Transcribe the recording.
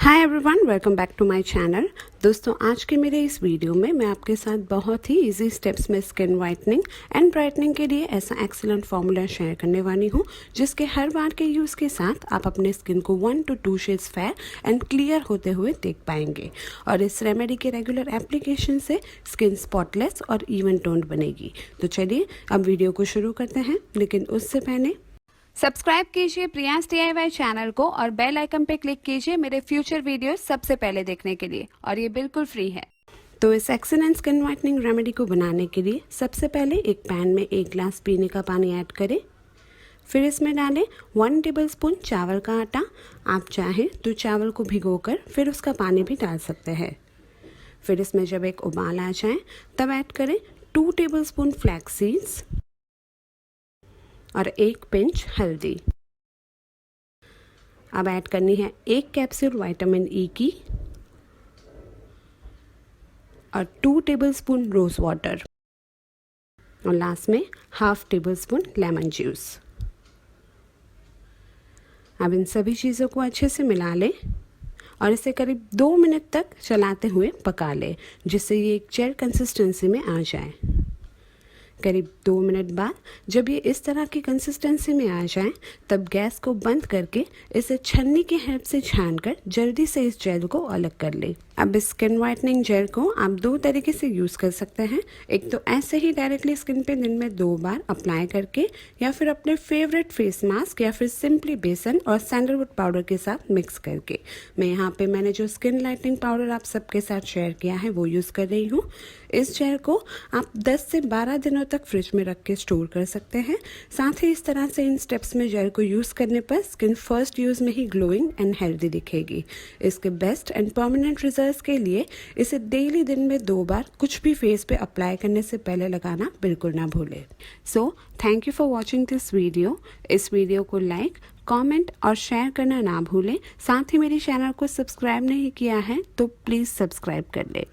Hi everyone, welcome back to my channel. दोस्तों, आज के मेरे इस वीडियो में मैं आपके साथ बहुत ही इजी स्टेप्स में स्किन वाइटनिंग एंड ब्राइटनिंग के लिए ऐसा एक्सीलेंट फॉर्मूला शेयर करने वाली हूँ जिसके हर बार के यूज़ के साथ आप अपने स्किन को 1 to 2 shades fair and clear होते हुए देख पाएंगे और इस रेमेडी के रेगुलर एप्लीकेशन से स्किन स्पॉटलेस और इवन टोन्ड बनेगी। तो चलिए अब वीडियो को शुरू करते हैं, लेकिन उससे पहले सब्सक्राइब कीजिए प्रियांस DIY चैनल को और बेल आइकन पे क्लिक कीजिए मेरे फ्यूचर वीडियोस सबसे पहले देखने के लिए, और ये बिल्कुल फ्री है। तो इस एक्सीलेंट स्किन वाइटनिंग रेमेडी को बनाने के लिए सबसे पहले एक पैन में 1 ग्लास पीने का पानी ऐड करें। फिर इसमें डालें 1 टेबलस्पून चावल का आटा। आप चाहें तो चावल को भिगोकर फिर उसका पानी भी डाल सकते हैं। फिर इसमें जब एक उबाल आ जाए तब ऐड करें 2 टेबलस्पून फ्लैक्स सीड्स और 1 पिंच हल्दी। अब ऐड करनी है 1 कैप्सूल विटामिन ई की और 2 टेबलस्पून रोज वाटर और लास्ट में हाफ टेबलस्पून लेमन जूस। अब इन सभी चीज़ों को अच्छे से मिला लें और इसे करीब 2 मिनट तक चलाते हुए पका लें, जिससे ये एक जेल कंसिस्टेंसी में आ जाए। करीब 2 मिनट बाद जब ये इस तरह की कंसिस्टेंसी में आ जाए तब गैस को बंद करके इसे छन्नी की हेल्प से छानकर जल्दी से इस जेल को अलग कर लें। अब इस स्किन वाइटनिंग जेल को आप 2 तरीके से यूज़ कर सकते हैं। एक तो ऐसे ही डायरेक्टली स्किन पे दिन में 2 बार अप्लाई करके, या फिर अपने फेवरेट फेस मास्क या फिर सिंपली बेसन और सैंडलवुड पाउडर के साथ मिक्स करके। मैंने जो स्किन लाइटनिंग पाउडर आप सबके साथ शेयर किया है वो यूज़ कर रही हूँ। इस जेल को आप 10 से 12 दिनों तक फ्रिज में रख के स्टोर कर सकते हैं। साथ ही इस तरह से इन स्टेप्स में जेल को यूज़ करने पर स्किन फर्स्ट यूज़ में ही ग्लोइंग एंड हेल्दी दिखेगी। इसके बेस्ट एंड परमानेंट रिजल्ट्स के लिए इसे डेली दिन में 2 बार कुछ भी फेस पे अप्लाई करने से पहले लगाना बिल्कुल ना भूलें। So thank you for watching this video. इस वीडियो को लाइक, कमेंट और शेयर करना ना भूलें। साथ ही मेरे चैनल को सब्सक्राइब नहीं किया है तो प्लीज़ सब्सक्राइब कर लें।